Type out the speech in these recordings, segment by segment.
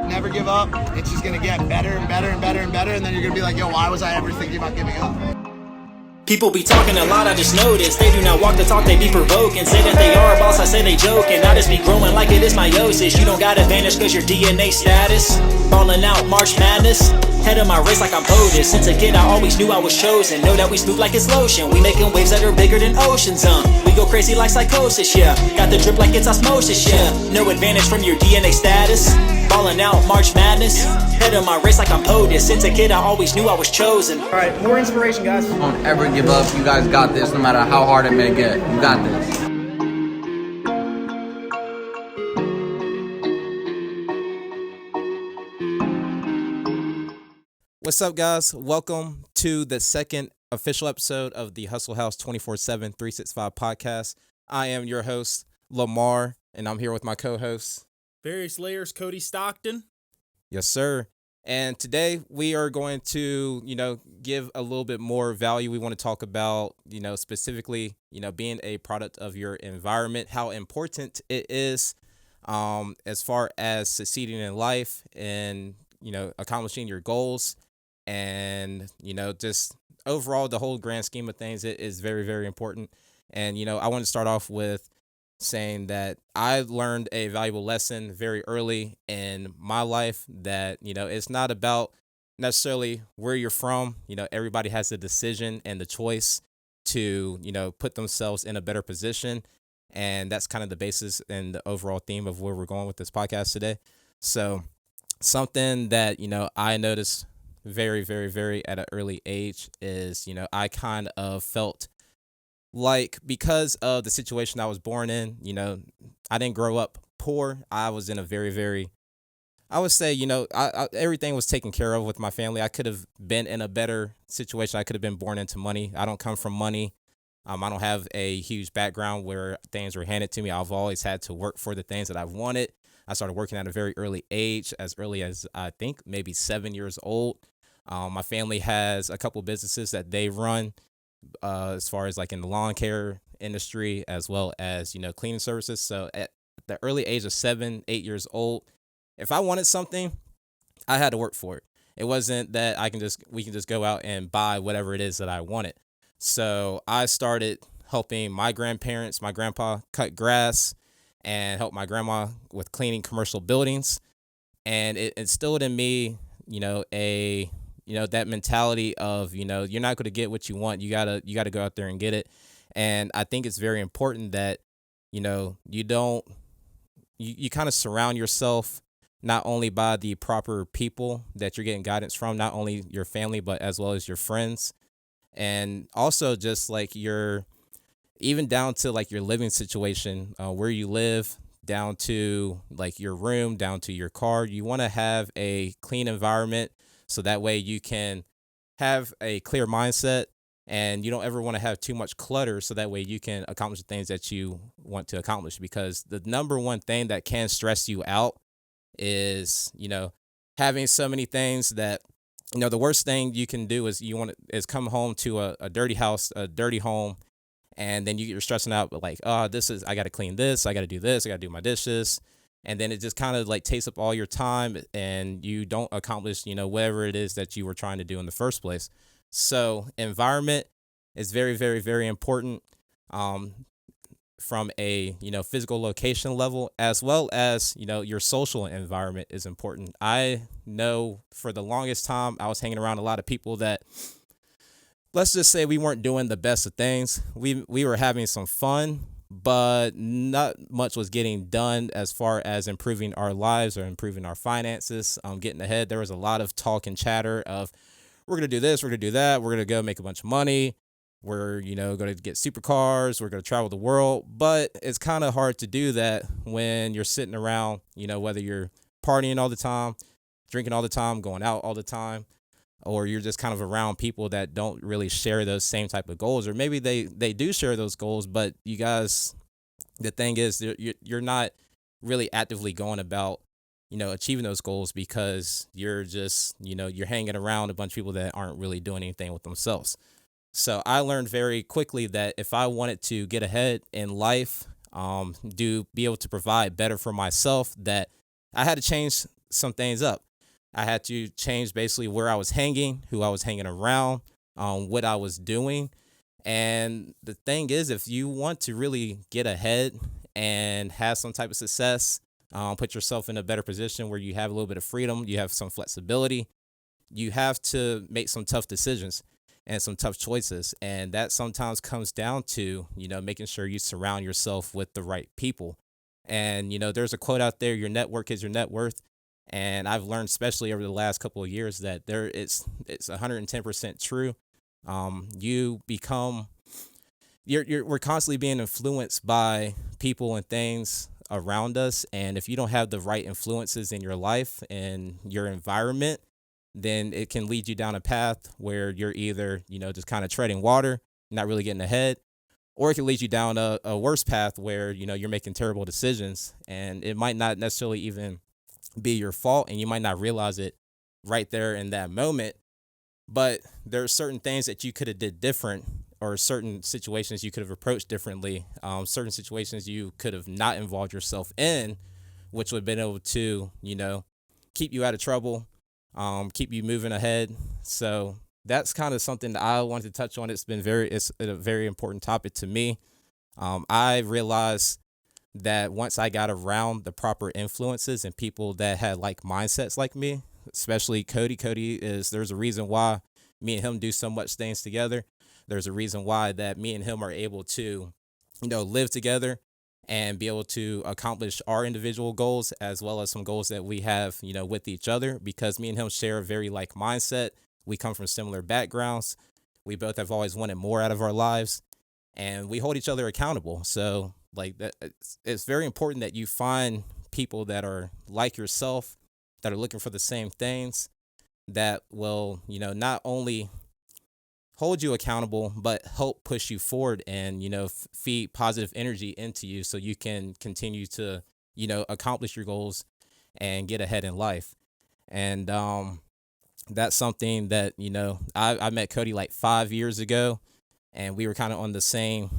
Never give up. It's just going to get better and better and better and better. And then you're going to be like, yo, why was I ever thinking about giving up? People be talking a lot, I just noticed. They do not walk the talk, they be provoking. Say that they are a boss, I say they joking. I just be growing like it is meiosis. You don't got advantage cause your DNA status. Ballin' out March Madness. Head of my race like I'm POTUS. Since a kid I always knew I was chosen. Know that we smooth like it's lotion. We making waves that are bigger than oceans, We go crazy like psychosis, yeah. Got the drip like it's osmosis, yeah. No advantage from your DNA status. Ballin' out March Madness. Head of my race like I'm POTUS. Since a kid I always knew I was chosen. Alright, more inspiration, guys. Don't ever give up. You guys got this, no matter how hard it may get. You got this. What's up, guys? Welcome to the second official episode of the Hustle House 24/7 365 podcast. I am your host, Lamar, and I'm here with my co-host, variouslayerz, Cody Stockton. Yes, sir. And today we are going to, give a little bit more value. We want to talk about, specifically, being a product of your environment, how important it is as far as succeeding in life and, accomplishing your goals. And, just overall, the whole grand scheme of things, it is very, very important. And, I want to start off with saying that I learned a valuable lesson very early in my life that, it's not about necessarily where you're from. Everybody has the decision and the choice to, put themselves in a better position. And that's kind of the basis and the overall theme of where we're going with this podcast today. So something that, I noticed very, very, very at an early age is, I kind of felt like because of the situation I was born in, I didn't grow up poor. I was in a very, very, I would say, everything was taken care of with my family. I could have been in a better situation. I could have been born into money. I don't come from money. I don't have a huge background where things were handed to me. I've always had to work for the things that I've wanted. I started working at a very early age, as early as I think maybe 7 years old. My family has a couple businesses that they run as far as like in the lawn care industry, as well as, cleaning services. So at the early age of 7, 8 years old, if I wanted something, I had to work for it. It wasn't that we can just go out and buy whatever it is that I wanted. So I started helping my grandparents, my grandpa cut grass and help my grandma with cleaning commercial buildings. And it instilled in me, that mentality of, you're not going to get what you want. You gotta go out there and get it. And I think it's very important that, you kind of surround yourself not only by the proper people that you're getting guidance from, not only your family, but as well as your friends. And also just like even down to like your living situation, where you live, down to like your room, down to your car. You want to have a clean environment so that way you can have a clear mindset and you don't ever want to have too much clutter so that way you can accomplish the things that you want to accomplish. Because the number one thing that can stress you out is, having so many things that, the worst thing you can do is come home to a dirty house, a dirty home. And then you're stressing out, but like, I got to clean this. I got to do this. I got to do my dishes. And then it just kind of like takes up all your time and you don't accomplish, whatever it is that you were trying to do in the first place. So environment is very, very, very important from a, physical location level, as well as, your social environment is important. I know for the longest time I was hanging around a lot of people that, let's just say we weren't doing the best of things. We were having some fun, but not much was getting done as far as improving our lives or improving our finances, getting ahead. There was a lot of talk and chatter of, we're going to do this, we're going to do that, we're going to go make a bunch of money, we're, going to get supercars, we're going to travel the world. But it's kind of hard to do that when you're sitting around, whether you're partying all the time, drinking all the time, going out all the time, or you're just kind of around people that don't really share those same type of goals, or maybe they do share those goals, but you guys, the thing is, you're not really actively going about, achieving those goals because you're just, you're hanging around a bunch of people that aren't really doing anything with themselves. So I learned very quickly that if I wanted to get ahead in life, be able to provide better for myself, that I had to change some things up. I had to change basically where I was hanging, who I was hanging around, what I was doing. And the thing is, if you want to really get ahead and have some type of success, put yourself in a better position where you have a little bit of freedom, you have some flexibility, you have to make some tough decisions and some tough choices. And that sometimes comes down to, making sure you surround yourself with the right people. And, there's a quote out there, your network is your net worth. And I've learned, especially over the last couple of years, that it's 110% true. We're constantly being influenced by people and things around us. And if you don't have the right influences in your life and your environment, then it can lead you down a path where you're either, just kind of treading water, not really getting ahead, or it can lead you down a worse path where, you're making terrible decisions, and it might not necessarily even be your fault, and you might not realize it right there in that moment. But there are certain things that you could have did different, or certain situations you could have approached differently, certain situations you could have not involved yourself in, which would have been able to, keep you out of trouble, keep you moving ahead. So that's kind of something that I wanted to touch on. It's a very important topic to me. I realized that once I got around the proper influences and people that had like mindsets like me, especially Cody. There's a reason why me and him do so much things together. There's a reason why that me and him are able to, live together and be able to accomplish our individual goals as well as some goals that we have, with each other, because me and him share a very like mindset. We come from similar backgrounds. We both have always wanted more out of our lives, and we hold each other accountable. So like that, it's very important that you find people that are like yourself, that are looking for the same things, that will, not only hold you accountable, but help push you forward and, feed positive energy into you so you can continue to, accomplish your goals and get ahead in life. And that's something that, I met Cody like 5 years ago, and we were kind of on the same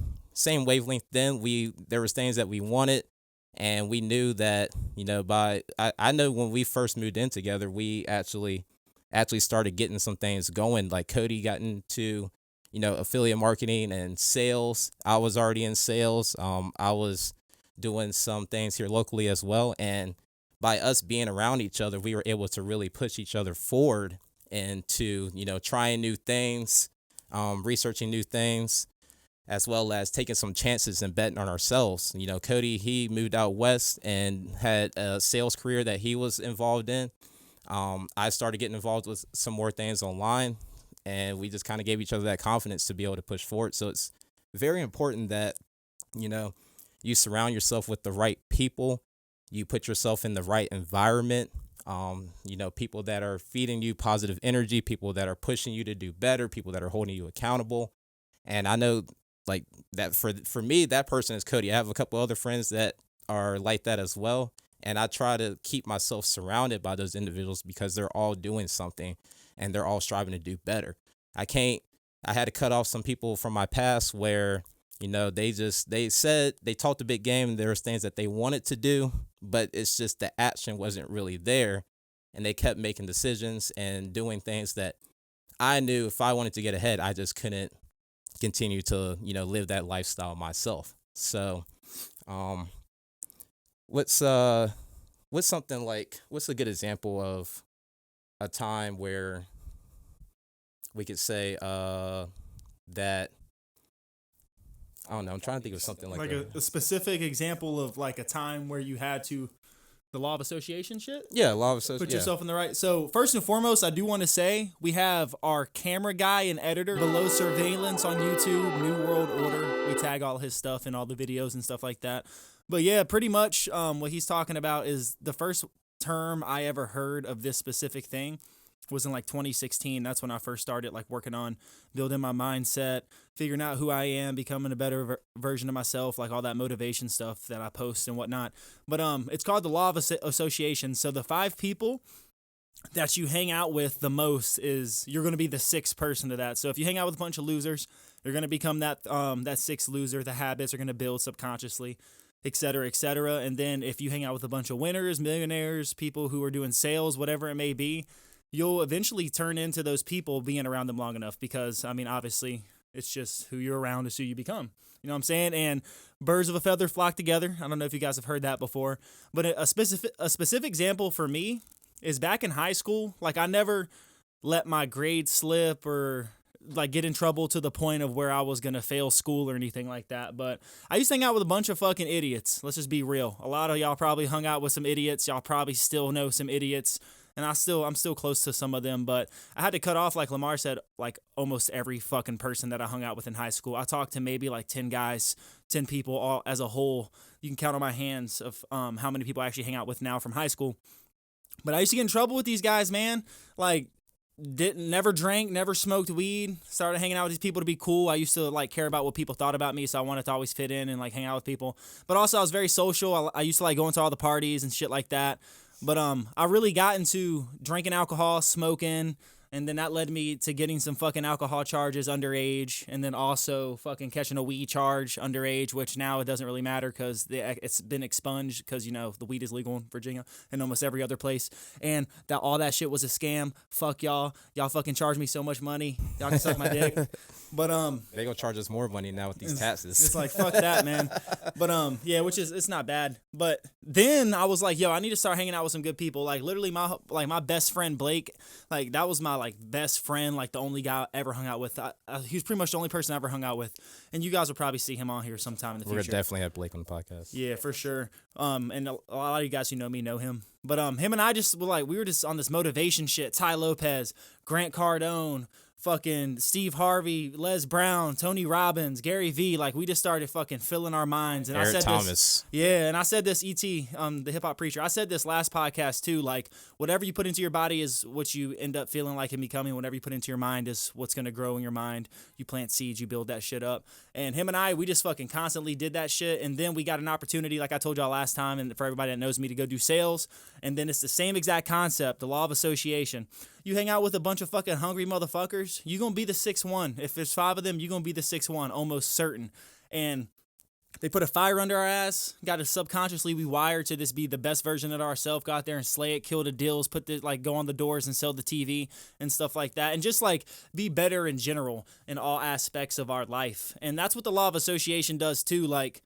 wavelength then. There was things that we wanted, and we knew that, I know when we first moved in together, we actually started getting some things going. Like Cody got into, affiliate marketing and sales. I was already in sales. I was doing some things here locally as well. And by us being around each other, we were able to really push each other forward into, trying new things, researching new things, as well as taking some chances and betting on ourselves. Cody, he moved out west and had a sales career that he was involved in. I started getting involved with some more things online, and we just kind of gave each other that confidence to be able to push forward. So it's very important that, you surround yourself with the right people. You put yourself in the right environment. People that are feeding you positive energy, people that are pushing you to do better, people that are holding you accountable. And I know like that for me, that person is Cody. I have a couple other friends that are like that as well. And I try to keep myself surrounded by those individuals because they're all doing something and they're all striving to do better. I had to cut off some people from my past where, they talked a big game and there was things that they wanted to do, but it's just the action wasn't really there. And they kept making decisions and doing things that I knew if I wanted to get ahead, I just couldn't continue to, live that lifestyle myself. So, what's something like, what's a good example of a time where we could say that, I don't know, I'm trying to think of something like that. a specific example of like a time where you had to, the law of association shit? Yeah, law of association. Put yourself in the right. So first and foremost, I do want to say we have our camera guy and editor, Below Surveillance on YouTube, New World Order. We tag all his stuff in all the videos and stuff like that. But yeah, pretty much what he's talking about is the first term I ever heard of this specific thing was in like 2016. That's when I first started like working on building my mindset, figuring out who I am, becoming a better version of myself, like all that motivation stuff that I post and whatnot. But it's called the law of association. So the 5 people that you hang out with the most is you're going to be the 6th person to that. So if you hang out with a bunch of losers, you're going to become that 6th loser. The habits are going to build subconsciously. et cetera, et cetera. And then if you hang out with a bunch of winners, millionaires, people who are doing sales, whatever it may be, you'll eventually turn into those people being around them long enough because, I mean, obviously, it's just who you're around is who you become. You know what I'm saying? And birds of a feather flock together. I don't know if you guys have heard that before. But a specific example for me is back in high school. Like, I never let my grades slip or like get in trouble to the point of where I was going to fail school or anything like that. But I used to hang out with a bunch of fucking idiots. Let's just be real. A lot of y'all probably hung out with some idiots. Y'all probably still know some idiots. And I'm still close to some of them, but I had to cut off, like Lamar said, like almost every fucking person that I hung out with in high school. I talked to maybe like 10 guys, 10 people all as a whole. You can count on my hands of how many people I actually hang out with now from high school. But I used to get in trouble with these guys, man. Like, never drank, never smoked weed. Started hanging out with these people to be cool. I used to like care about what people thought about me, so I wanted to always fit in and like hang out with people. But also, I was very social. I used to like go into all the parties and shit like that. But I really got into drinking alcohol, smoking, and then that led me to getting some fucking alcohol charges underage, and then also fucking catching a weed charge underage, which now it doesn't really matter because it's been expunged because, you know, the weed is legal in Virginia and almost every other place. And that all that shit was a scam. Fuck y'all. Y'all fucking charge me so much money. Y'all can suck my dick. But they gonna charge us more money now with these taxes. It's like, fuck that, man. But yeah, which is, it's not bad. But then I was like, yo, I need to start hanging out with some good people. Like literally my best friend Blake, like that was my like best friend, like the only guy I ever hung out with. He was pretty much the only person I ever hung out with. And you guys will probably see him on here sometime in the future. We're gonna definitely have Blake on the podcast. Yeah, for sure. And a lot of you guys who know me know him. But him and I just were like, we were just on this motivation shit. Ty Lopez, Grant Cardone, fucking Steve Harvey, Les Brown, Tony Robbins, Gary Vee. Like, we just started fucking filling our minds. And Eric I said Thomas. This, yeah, and I said this, E.T., the hip hop preacher. I said this last podcast too. Like, whatever you put into your body is what you end up feeling like and becoming. Whatever you put into your mind is what's gonna grow in your mind. You plant seeds, you build that shit up. And him and I, we just fucking constantly did that shit. And then we got an opportunity, like I told y'all last time, and for everybody that knows me, to go do sales. And then it's the same exact concept, the law of association. You hang out with a bunch of fucking hungry motherfuckers, you're going to be the 6'1". If there's 5 of them, you're going to be the 6'1", almost certain. And they put a fire under our ass, got us subconsciously, we wired to this be the best version of ourselves, go out there and slay it, kill the deals, go on the doors and sell the TV and stuff like that. And just like be better in general in all aspects of our life. And that's what the law of association does too. Like,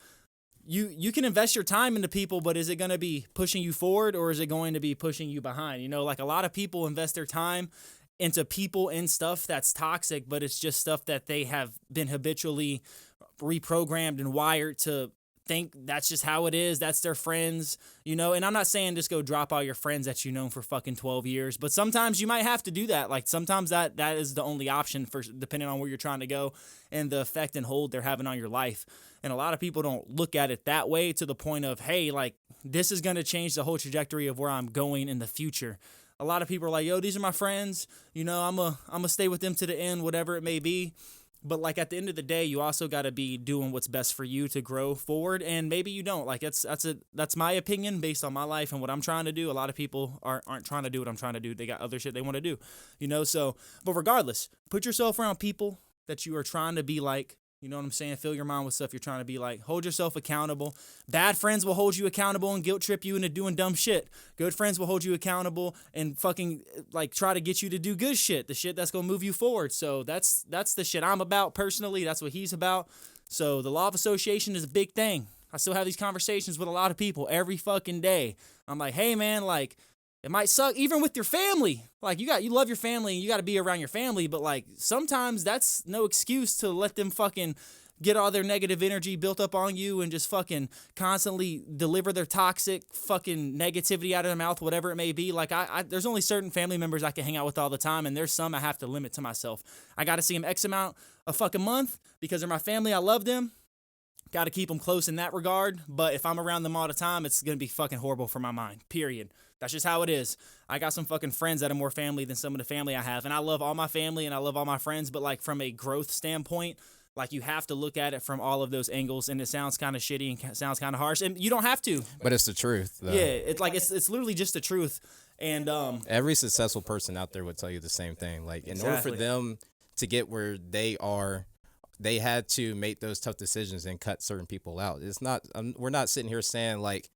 you can invest your time into people, but is it going to be pushing you forward or is it going to be pushing you behind? You know, like a lot of people invest their time into people and stuff that's toxic, but it's just stuff that they have been habitually reprogrammed and wired to think that's just how it is. That's their friends, you know. And I'm not saying just go drop all your friends that you know for fucking 12 years, but sometimes you might have to do that. Like sometimes that is the only option for depending on where you're trying to go and the effect and hold they're having on your life. And a lot of people don't look at it that way to the point of, hey, like this is going to change the whole trajectory of where I'm going in the future. A lot of people are like, yo, these are my friends. You know, I'm a stay with them to the end, whatever it may be. But like at the end of the day, you also got to be doing what's best for you to grow forward. And maybe you don't. Like that's my opinion based on my life and what I'm trying to do. A lot of people aren't trying to do what I'm trying to do. They got other shit they want to do, you know. So, but regardless, put yourself around people that you are trying to be like. You know what I'm saying? Fill your mind with stuff you're trying to be like. Hold yourself accountable. Bad friends will hold you accountable and guilt trip you into doing dumb shit. Good friends will hold you accountable and fucking like try to get you to do good shit. The shit that's going to move you forward. So that's the shit I'm about personally. That's what he's about. So the law of association is a big thing. I still have these conversations with a lot of people every fucking day. I'm like, hey man, like, it might suck even with your family. Like you love your family and you got to be around your family. But like sometimes that's no excuse to let them fucking get all their negative energy built up on you and just fucking constantly deliver their toxic fucking negativity out of their mouth, whatever it may be. Like there's only certain family members I can hang out with all the time. And there's some I have to limit to myself. I got to see them X amount a fucking month because they're my family. I love them. Got to keep them close in that regard. But if I'm around them all the time, it's going to be fucking horrible for my mind, period. That's just how it is. I got some fucking friends that are more family than some of the family I have. And I love all my family and I love all my friends. But like from a growth standpoint, like you have to look at it from all of those angles. And it sounds kind of shitty and sounds kind of harsh. And you don't have to. But it's the truth, though. Yeah, it's like it's literally just the truth. And every successful person out there would tell you the same thing. Like in order for them to get where they are, they had to make those tough decisions and cut certain people out. It's not we're not sitting here saying like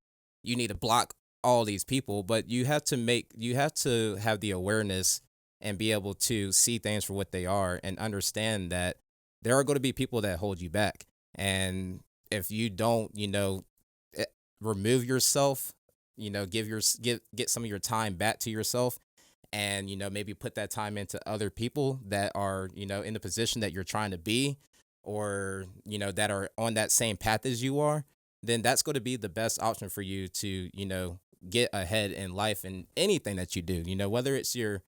you need to block all these people, but you have to have the awareness and be able to see things for what they are and understand that there are going to be people that hold you back. And if you don't, remove yourself, get some of your time back to yourself, and maybe put that time into other people that are in the position that you're trying to be, or that are on that same path as you are, then that's going to be the best option for you to get ahead in life and anything that you do, whether it's your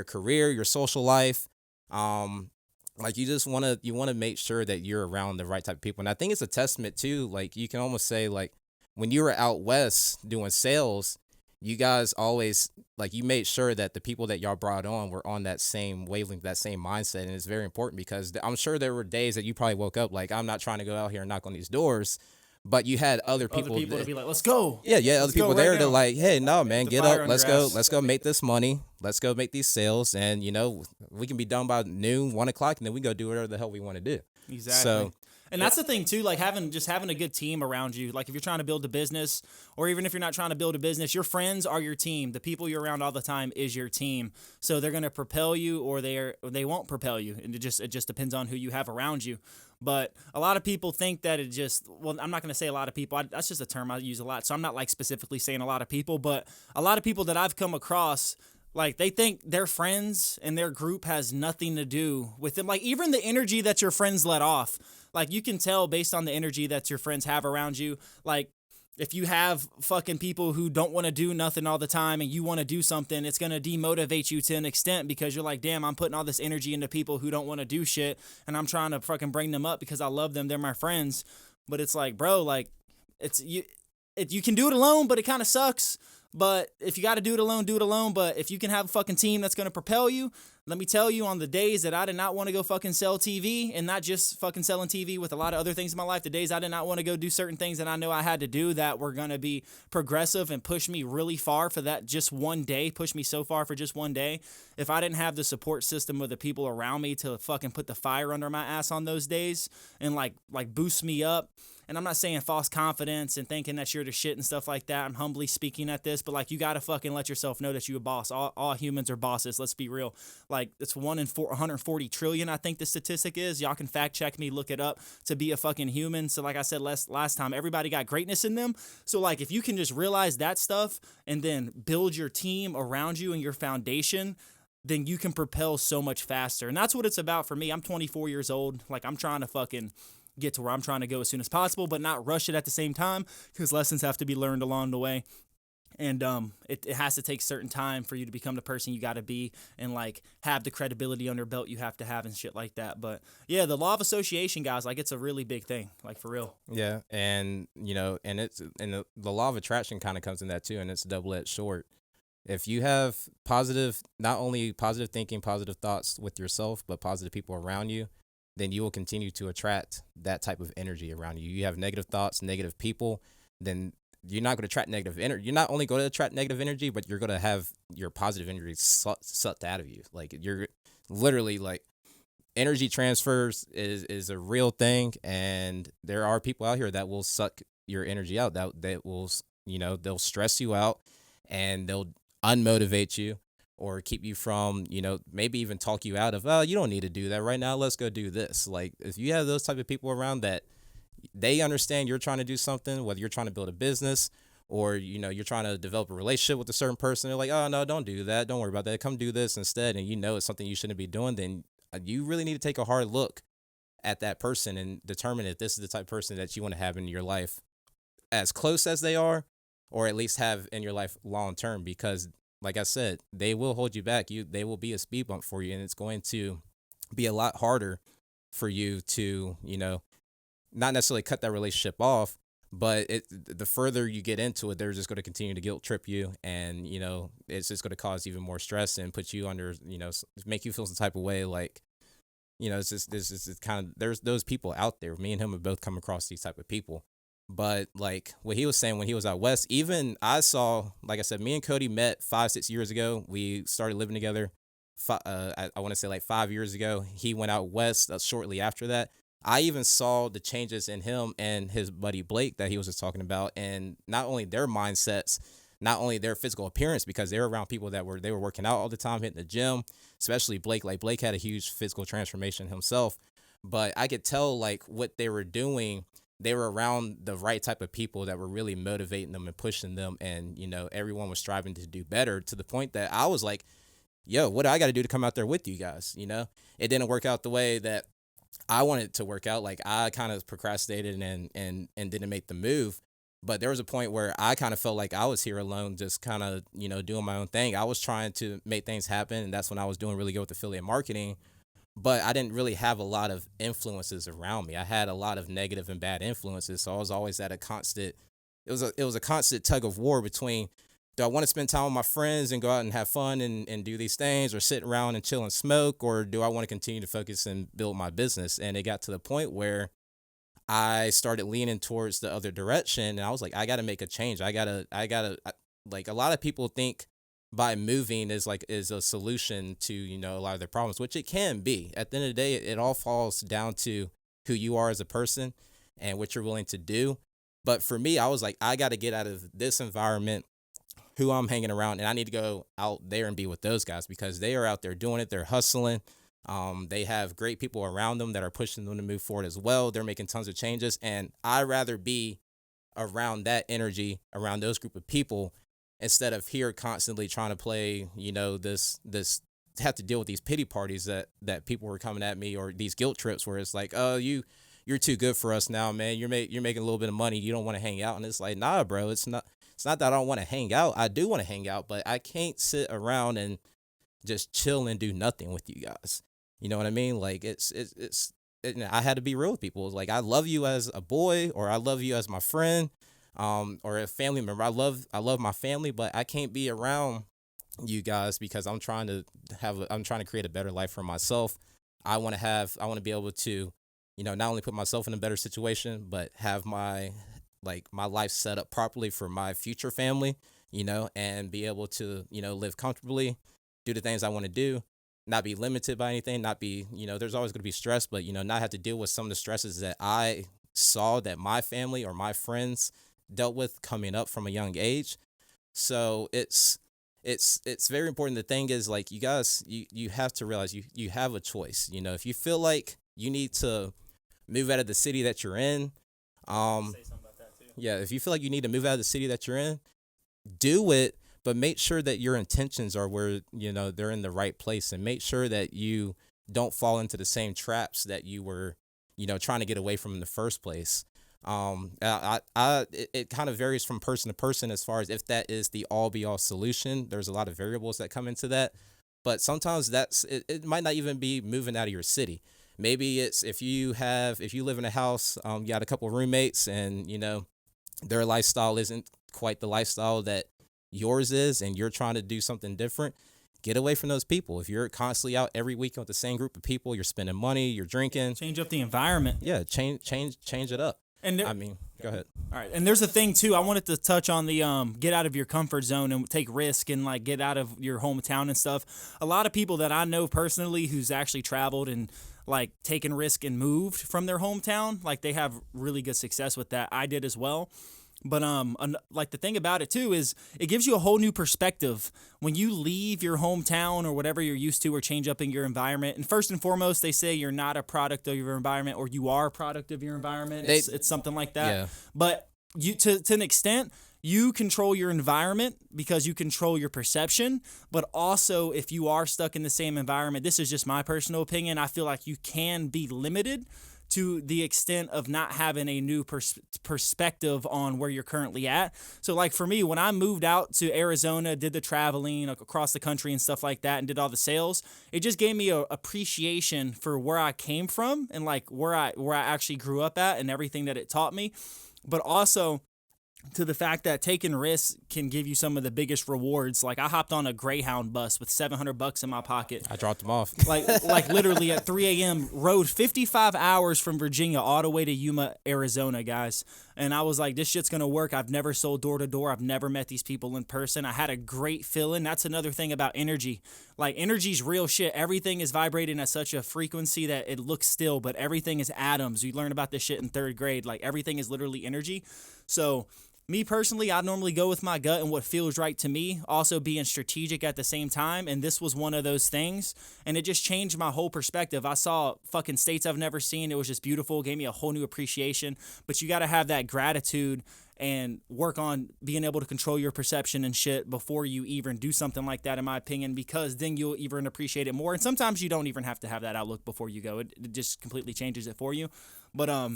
career, your social life. Like you want to make sure that you're around the right type of people. And I think it's a testament too, like you can almost say like when you were out west doing sales, you guys always like you made sure that the people that y'all brought on were on that same wavelength, that same mindset. And it's very important because I'm sure there were days that you probably woke up like, I'm not trying to go out here and knock on these doors. But you had other people to be like, let's go. Yeah, Let's other people go there right to now. like, hey, no, man, the get fire up, let's under go, us. make this money, let's go make these sales, and we can be done by noon, 1 o'clock, and then we go do whatever the hell we want to do. Exactly. So, and that's the thing too, like having a good team around you. Like if you're trying to build a business, or even if you're not trying to build a business, your friends are your team. The people you're around all the time is your team. So they're gonna propel you, or they won't propel you. And it just depends on who you have around you. But a lot of people think that I'm not going to say a lot of people. That's just a term I use a lot. So I'm not like specifically saying a lot of people, but a lot of people that I've come across, like they think their friends and their group has nothing to do with them. Like even the energy that your friends let off, like you can tell based on the energy that your friends have around you. Like if you have fucking people who don't want to do nothing all the time and you want to do something, it's going to demotivate you to an extent because you're like, damn, I'm putting all this energy into people who don't want to do shit and I'm trying to fucking bring them up because I love them. They're my friends. But it's like, bro, like you can do it alone, but it kind of sucks. But if you got to do it alone, do it alone. But if you can have a fucking team that's going to propel you, let me tell you, on the days that I did not want to go fucking sell TV, and not just fucking selling TV with a lot of other things in my life, the days I did not want to go do certain things that I know I had to do that were going to be progressive and push me really far for that just one day, push me so far for just one day. If I didn't have the support system of the people around me to fucking put the fire under my ass on those days and like boost me up. And I'm not saying false confidence and thinking that you're the shit and stuff like that. I'm humbly speaking at this, but like you got to fucking let yourself know that you're a boss. All humans are bosses. Let's be real. Like it's 1 in 140 trillion, I think the statistic is. Y'all can fact check me, look it up, to be a fucking human. So like I said last time, everybody got greatness in them. So like if you can just realize that stuff and then build your team around you and your foundation, then you can propel so much faster. And that's what it's about for me. I'm 24 years old. Like I'm trying to fucking get to where I'm trying to go as soon as possible, but not rush it at the same time because lessons have to be learned along the way. And it has to take certain time for you to become the person you got to be and like have the credibility under belt you have to have and shit like that. But yeah, the law of association, guys, like it's a really big thing, like for real. yeah, and the law of attraction kind of comes in that too, and it's a double-edged sword. If you have not only positive thinking, positive thoughts with yourself, but positive people around you, then you will continue to attract that type of energy around you. You have negative thoughts, negative people, then you're not going to attract negative energy. You're not only going to attract negative energy, but you're going to have your positive energy sucked out of you. Like you're literally like energy transfers is a real thing. And there are people out here that will suck your energy out, that will, they'll stress you out and they'll unmotivate you, or keep you from, maybe even talk you out of, oh, you don't need to do that right now. Let's go do this. Like if you have those type of people around that they understand you're trying to do something, whether you're trying to build a business or, you're trying to develop a relationship with a certain person, they're like, oh, no, don't do that. Don't worry about that. Come do this instead. And it's something you shouldn't be doing. Then you really need to take a hard look at that person and determine if this is the type of person that you want to have in your life as close as they are, or at least have in your life long term, because like I said, they will hold you back. They will be a speed bump for you, and it's going to be a lot harder for you to, not necessarily cut that relationship off, but the further you get into it, they're just going to continue to guilt trip you, and it's just going to cause even more stress and put you under, make you feel some type of way. Like, it's just this is kind of, there's those people out there. Me and him have both come across these type of people. But like what he was saying when he was out west, even I saw, like I said, me and Cody met 5-6 years ago. We started living together. I want to say like 5 years ago. He went out west shortly after that. I even saw the changes in him and his buddy Blake that he was just talking about, and not only their mindsets, not only their physical appearance, because they were around people that were working out all the time, hitting the gym, especially Blake. Like Blake had a huge physical transformation himself, but I could tell like what they were doing. They were around the right type of people that were really motivating them and pushing them, and everyone was striving to do better, to the point that I was like, yo, what do I got to do to come out there with you guys? It didn't work out the way that I wanted it to work out. Like I kind of procrastinated and didn't make the move. But there was a point where I kind of felt like I was here alone, just kind of, doing my own thing. I was trying to make things happen, and that's when I was doing really good with affiliate marketing. But I didn't really have a lot of influences around me. I had a lot of negative and bad influences, so I was always at a constant. It was a constant tug of war between, do I want to spend time with my friends and go out and have fun and do these things, or sit around and chill and smoke, or do I want to continue to focus and build my business? And it got to the point where I started leaning towards the other direction, and I was like, I got to make a change. I gotta, like, a lot of people think by moving is a solution to, a lot of their problems, which it can be. At the end of the day, it all falls down to who you are as a person and what you're willing to do. But for me, I was like, I got to get out of this environment, who I'm hanging around, and I need to go out there and be with those guys, because they are out there doing it. They're hustling. They have great people around them that are pushing them to move forward as well. They're making tons of changes, and I'd rather be around that energy, around those group of people, instead of here constantly trying to play, this have to deal with these pity parties that people were coming at me, or these guilt trips where it's like, oh, you're too good for us now, man. You're making a little bit of money. You don't want to hang out. And it's like, nah, bro, it's not that I don't want to hang out. I do want to hang out, but I can't sit around and just chill and do nothing with you guys. You know what I mean? Like I had to be real with people. It's like, I love you as a boy, or I love you as my friend, or a family member. I love my family, but I can't be around you guys because I'm trying to create a better life for myself. I want to be able to, not only put myself in a better situation, but have my life set up properly for my future family, and be able to, live comfortably, do the things I want to do, not be limited by anything, not be, there's always going to be stress, but, not have to deal with some of the stresses that I saw that my family or my friends dealt with coming up from a young age. So it's very important. The thing is, like, you guys, you have to realize you have a choice. If you feel like you need to move out of the city that you're in, Say something about that too. yeah, if you feel like you need to move out of the city that you're in, do it, but make sure that your intentions are where, they're in the right place, and make sure that you don't fall into the same traps that you were, trying to get away from in the first place. It kind of varies from person to person as far as if that is the all be all solution. There's a lot of variables that come into that, but sometimes it might not even be moving out of your city. Maybe it's if you live in a house, you got a couple of roommates, and their lifestyle isn't quite the lifestyle that yours is, and you're trying to do something different. Get away from those people. If you're constantly out every weekend with the same group of people, you're spending money, you're drinking. Change up the environment. Yeah, change it up. And go ahead. All right, and there's a thing too. I wanted to touch on the get out of your comfort zone and take risk and like get out of your hometown and stuff. A lot of people that I know personally who's actually traveled and like taken risk and moved from their hometown, like they have really good success with that. I did as well. But like the thing about it too is it gives you a whole new perspective when you leave your hometown or whatever you're used to, or change up in your environment. And first and foremost, they say you're not a product of your environment, or you are a product of your environment. It's something like that. Yeah. But you to an extent, you control your environment because you control your perception. But also, if you are stuck in the same environment, this is just my personal opinion, I feel like you can be limited to the extent of not having a new perspective on where you're currently at. So like for me, when I moved out to Arizona, did the traveling across the country and stuff like that, and did all the sales, it just gave me a appreciation for where I came from and like where I actually grew up at and everything that it taught me. But also to the fact that taking risks can give you some of the biggest rewards. Like I hopped on a Greyhound bus with $700 in my pocket. I dropped them off. Like literally at 3 a.m. rode 55 hours from Virginia all the way to Yuma, Arizona, guys. And I was like, this shit's going to work. I've never sold door to door. I've never met these people in person. I had a great feeling. That's another thing about energy. Like, energy's real shit. Everything is vibrating at such a frequency that it looks still, but everything is atoms. You learn about this shit in 3rd grade. Like, everything is literally energy. So me personally, I normally go with my gut and what feels right to me, also being strategic at the same time. And this was one of those things. And it just changed my whole perspective. I saw fucking states I've never seen. It was just beautiful. It gave me a whole new appreciation. But you got to have that gratitude and work on being able to control your perception and shit before you even do something like that, in my opinion, because then you'll even appreciate it more. And sometimes you don't even have to have that outlook before you go. It just completely changes it for you. But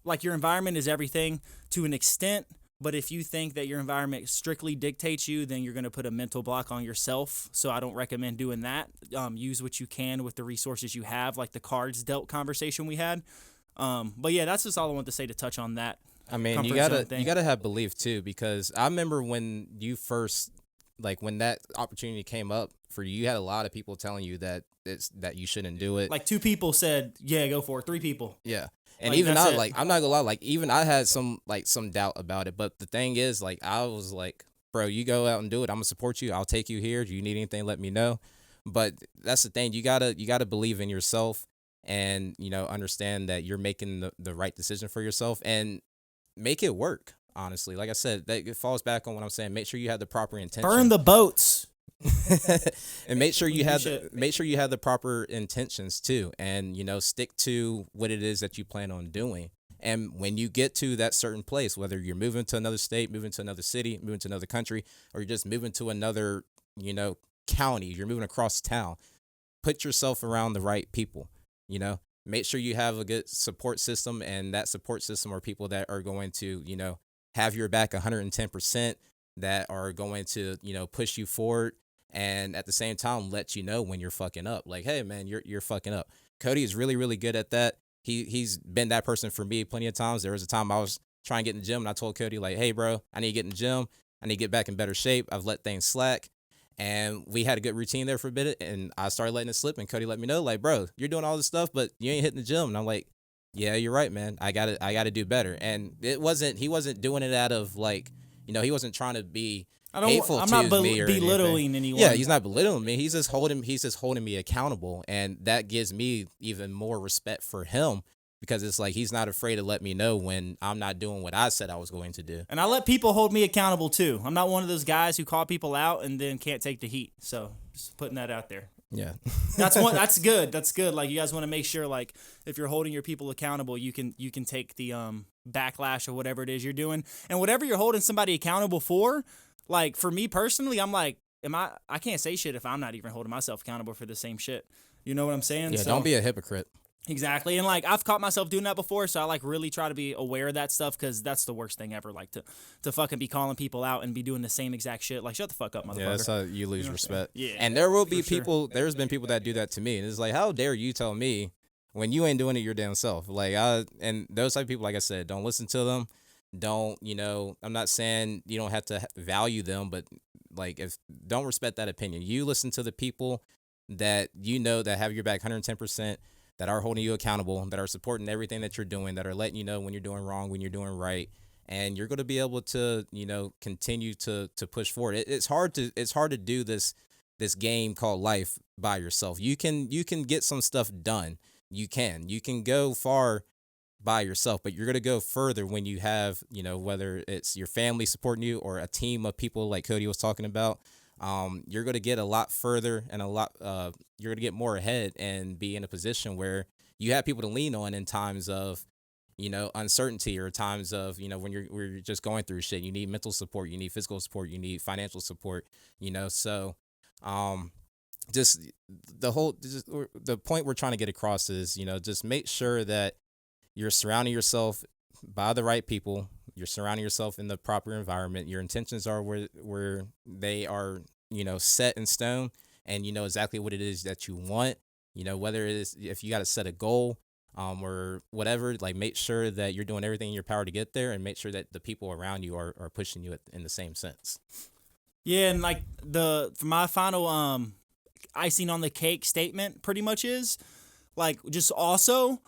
like, your environment is everything to an extent. But if you think that your environment strictly dictates you, then you're going to put a mental block on yourself. So I don't recommend doing that. Use what you can with the resources you have, like the cards dealt conversation we had. But yeah, that's just all I want to say to touch on that. I mean, you gotta have belief too, because I remember when you first, like, when that opportunity came up for you, you had a lot of people telling you that you shouldn't do it. Like, 2 people said, yeah, go for it. 3 people. Yeah. And Like, even that's I, it. like, I'm not gonna lie, like, even I had some doubt about it. But the thing is, like, I was like, bro, you go out and do it. I'm gonna support you. I'll take you here. Do you need anything? Let me know. But that's the thing. You gotta believe in yourself, and, you know, understand that you're making the right decision for yourself, and make it work. Honestly, like I said, that it falls back on what I'm saying. Make sure you have the proper intention. Burn the boats. And make sure you have shit. make sure you have the proper intentions too, and, you know, stick to what it is that you plan on doing. And when you get to that certain place, whether you're moving to another state, moving to another city, moving to another country, or you're just moving to another, you know, county, you're moving across town, put yourself around the right people. You know, make sure you have a good support system, and that support system are people that are going to, you know, have your back 110%, that are going to, you know, push you forward, and at the same time let you know when you're fucking up. Like, hey man, you're fucking up. Cody is really, really good at that. He's been that person for me plenty of times. There was a time I was trying to get in the gym, and I told Cody, like, hey bro, I need to get in the gym. I need to get back in better shape. I've let things slack. And we had a good routine there for a bit, and I started letting it slip, and Cody let me know, like, bro, you're doing all this stuff, but you ain't hitting the gym. And I'm like, yeah, you're right, man. I gotta do better. And he wasn't doing it out of, like, you know, he wasn't trying to be hateful I'm to not me or belittling anyone. Yeah, he's not belittling me. He's just holding me accountable, and that gives me even more respect for him, because it's like he's not afraid to let me know when I'm not doing what I said I was going to do. And I let people hold me accountable too. I'm not one of those guys who call people out and then can't take the heat. So just putting that out there. Yeah. That's good. That's good. Like, you guys want to make sure, like, if you're holding your people accountable, you can take the backlash or whatever it is you're doing. And whatever you're holding somebody accountable for, like, for me personally, I'm like, I can't say shit if I'm not even holding myself accountable for the same shit. You know what I'm saying? Yeah, So, don't be a hypocrite. exactly. And, like, I've caught myself doing that before, so I, like, really try to be aware of that stuff, because that's the worst thing ever, like, to fucking be calling people out and be doing the same exact shit. Like, shut the fuck up, motherfucker. Yeah, that's how you lose respect. Yeah, and there will be for sure. people. There's been people that do that to me, and it's like, how dare you tell me when you ain't doing it your damn self? Like, and those type of people, like I said, don't listen to them. Don't, you know, I'm not saying you don't have to value them, but, like, don't respect that opinion. You listen to the people that you know that have your back 110%, that are holding you accountable, that are supporting everything that you're doing, that are letting you know when you're doing wrong, when you're doing right, and you're going to be able to, you know, continue to push forward. It's hard to do this game called life by yourself. You can get some stuff done. You can go far by yourself, but you're going to go further when you have, you know, whether it's your family supporting you or a team of people like Cody was talking about. You're going to get a lot further, and you're going to get more ahead and be in a position where you have people to lean on in times of, you know, uncertainty, or times of, you know, when you're just going through shit. You need mental support, you need physical support, you need financial support, you know. So, just the point we're trying to get across is, you know, just make sure that you're surrounding yourself by the right people. You're surrounding yourself in the proper environment. Your intentions are where they are, you know, set in stone, and you know exactly what it is that you want. You know, whether it is, if you got to set a goal, or whatever, like, make sure that you're doing everything in your power to get there, and make sure that the people around you are pushing you in the same sense. Yeah, and, like, for my final icing on the cake statement pretty much is, like, just also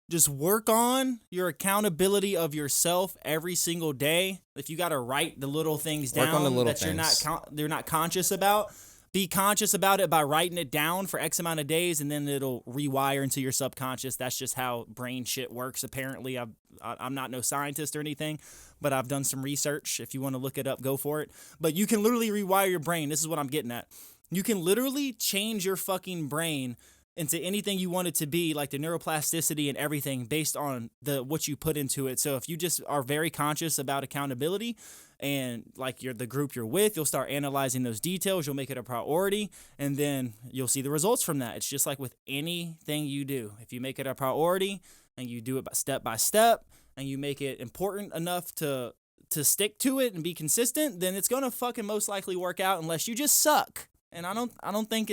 just work on your accountability of yourself every single day. If you got to write the little things Work down on the little that things. you're not conscious about, be conscious about it by writing it down for X amount of days, and then it'll rewire into your subconscious. That's just how brain shit works. Apparently, I'm not no scientist or anything, but I've done some research. If you want to look it up, go for it. But you can literally rewire your brain. This is what I'm getting at. You can literally change your fucking brain into anything you want it to be, like the neuroplasticity and everything based on what you put into it. So if you just are very conscious about accountability and like you're the group you're with, you'll start analyzing those details, you'll make it a priority, and then you'll see the results from that. It's just like with anything you do. If you make it a priority and you do it step by step and you make it important enough to stick to it and be consistent, then it's gonna fucking most likely work out unless you just suck. And I don't think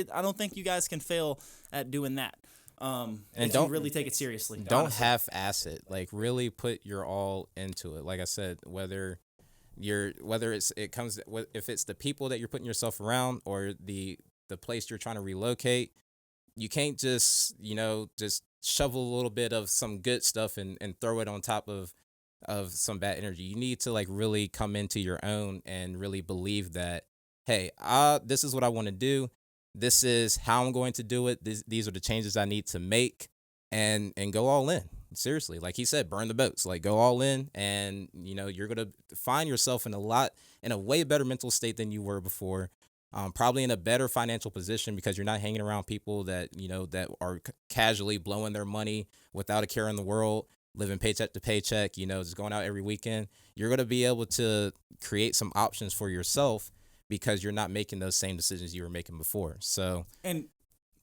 you guys can fail at doing that. And if you really take it seriously. Don't honestly. half-ass it. Like, really put your all into it. Like I said, whether if it's the people that you're putting yourself around or the place you're trying to relocate, you can't just shovel a little bit of some good stuff and throw it on top of some bad energy. You need to like really come into your own and really believe that, hey, this is what I want to do. This is how I'm going to do it. These are the changes I need to make, and go all in. Seriously, like he said, burn the boats. Like, go all in, and you're gonna find yourself in a way better mental state than you were before. Probably in a better financial position because you're not hanging around people that that are casually blowing their money without a care in the world, living paycheck to paycheck. Just going out every weekend. You're gonna be able to create some options for yourself, because you're not making those same decisions you were making before. So,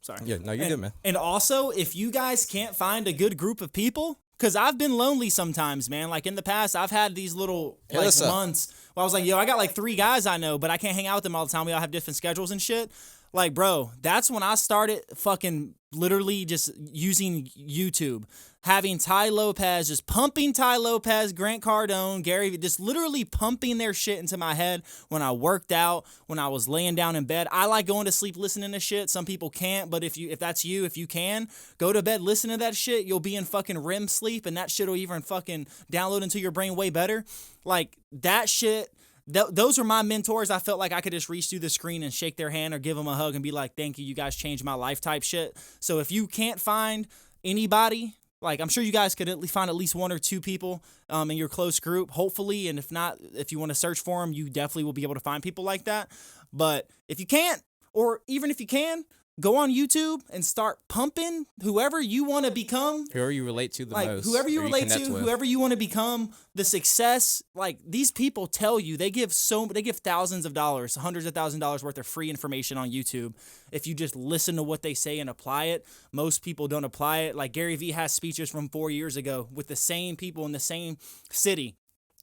Sorry. Yeah, no, you're good, man. And also, if you guys can't find a good group of people, because I've been lonely sometimes, man. Like in the past, I've had these little months where I was like, yo, I got like 3 guys I know, but I can't hang out with them all the time. We all have different schedules and shit. Like, bro, that's when I started fucking literally just using YouTube. Having Ty Lopez, just pumping Ty Lopez, Grant Cardone, Gary, just literally pumping their shit into my head when I worked out, when I was laying down in bed. I like going to sleep listening to shit. Some people can't, but if you can, go to bed, listen to that shit. You'll be in fucking REM sleep, and that shit will even fucking download into your brain way better. Like, that shit... Those are my mentors. I felt like I could just reach through the screen and shake their hand or give them a hug and be like, thank you, you guys changed my life type shit. So if you can't find anybody, like I'm sure you guys could find at least 1 or 2 people in your close group, hopefully. And if not, if you want to search for them, you definitely will be able to find people like that. But if you can't, or even if you can, go on YouTube and start pumping whoever you want to become. Whoever you relate to the most. Whoever you relate to, with. whoever you want to become, the success. Like, these people tell you, they give thousands of dollars, hundreds of thousands of dollars worth of free information on YouTube. If you just listen to what they say and apply it, most people don't apply it. Like, Gary Vee has speeches from 4 years ago with the same people in the same city.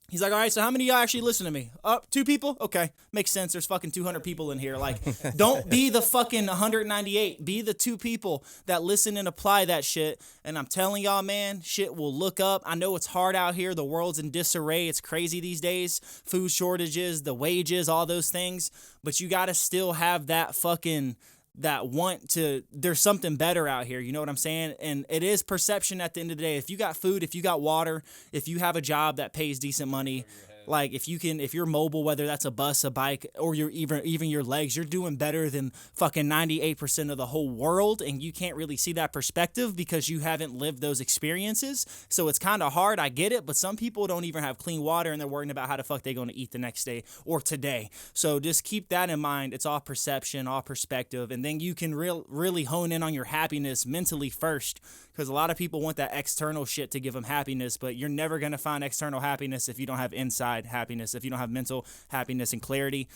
He's like, all right, so how many of y'all actually listen to me? 2 people? Okay, makes sense. There's fucking 200 people in here. Like, don't be the fucking 198. Be the 2 people that listen and apply that shit. And I'm telling y'all, man, shit will look up. I know it's hard out here. The world's in disarray. It's crazy these days. Food shortages, the wages, all those things. But you got to still have that fucking... there's something better out here, you know what I'm saying? And it is perception at the end of the day. If you got food, if you got water, if you have a job that pays decent money, like if you're mobile, whether that's a bus, a bike, or you're even your legs, you're doing better than fucking 98% of the whole world. And you can't really see that perspective because you haven't lived those experiences. So it's kind of hard. I get it. But some people don't even have clean water and they're worrying about how the fuck they're going to eat the next day or today. So just keep that in mind. It's all perception, all perspective. And then you can really hone in on your happiness mentally first. Because a lot of people want that external shit to give them happiness, but you're never going to find external happiness if you don't have inside happiness, if you don't have mental happiness and clarity.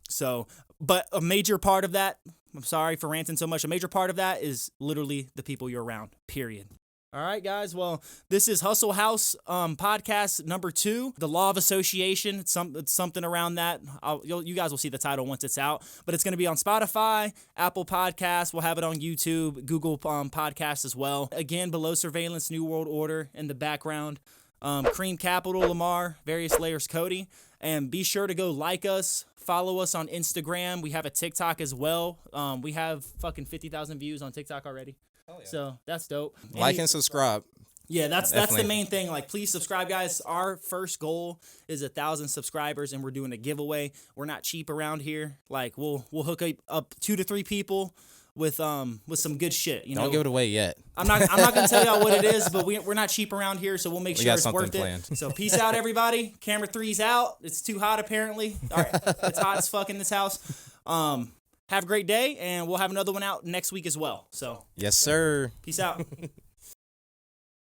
So, but a major part of that, I'm sorry for ranting so much, a major part of that is literally the people you're around, period. All right, guys. Well, this is Hustle House podcast number 2, The Law of Association. It's something around that. You guys will see the title once it's out. But it's going to be on Spotify, Apple Podcasts. We'll have it on YouTube, Google Podcasts as well. Again, Below Surveillance, New World Order in the background. creamcapital, Lamar, variouslayerz, Cody. And be sure to go like us. Follow us on Instagram. We have a TikTok as well. We have fucking 50,000 views on TikTok already. Oh, yeah. So that's dope. Like and subscribe. Yeah, that's the Definitely. main thing. Like, please subscribe, guys. Our first goal is 1,000 subscribers, and we're doing a giveaway. We're not cheap around here. Like, we'll hook up 2 to 3 people with some good shit. You know, Don't give it away yet. I'm not gonna tell y'all what it is, but we're not cheap around here, so we'll make sure got it's something worth planned. it. So peace out, everybody. Camera 3's out. It's too hot apparently. All right, it's hot as fuck in this house. Have a great day, and we'll have another one out next week as well. So Yes, sir. peace out.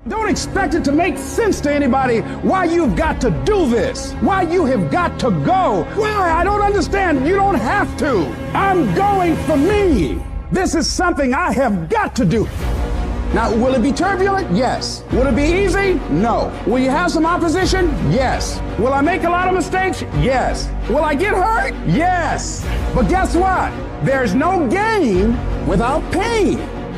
Don't expect it to make sense to anybody why you've got to do this, why you have got to go. Why? I don't understand. You don't have to. I'm going for me. This is something I have got to do. Now, will it be turbulent? Yes. Will it be easy? No. Will you have some opposition? Yes. Will I make a lot of mistakes? Yes. Will I get hurt? Yes. But guess what? There's no gain without pain.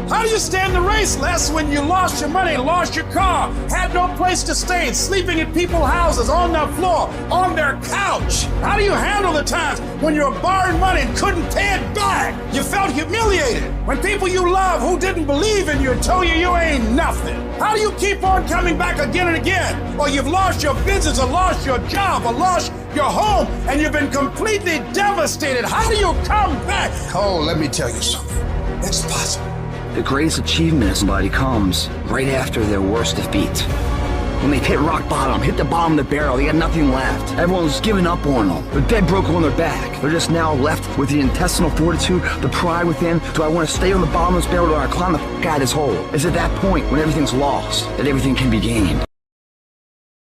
How do you stand the race, Les, when you lost your money, lost your car, had no place to stay, sleeping in people's houses, on their floor, on their couch? How do you handle the times when you were borrowing money and couldn't pay it back? You felt humiliated when people you love who didn't believe in you told you you ain't nothing. How do you keep on coming back again and again? Or you've lost your business, or lost your job, or lost your home, and you've been completely devastated. How do you come back? Cole, let me tell you something. It's possible. The greatest achievement of somebody comes right after their worst defeat. When they've hit rock bottom, hit the bottom of the barrel, they got nothing left. Everyone's given up on them. They're dead broke on their back. They're just now left with the intestinal fortitude, the pride within. Do I want to stay on the bottom of this barrel, or do I climb the fuck out of this hole? It's at that point when everything's lost that everything can be gained.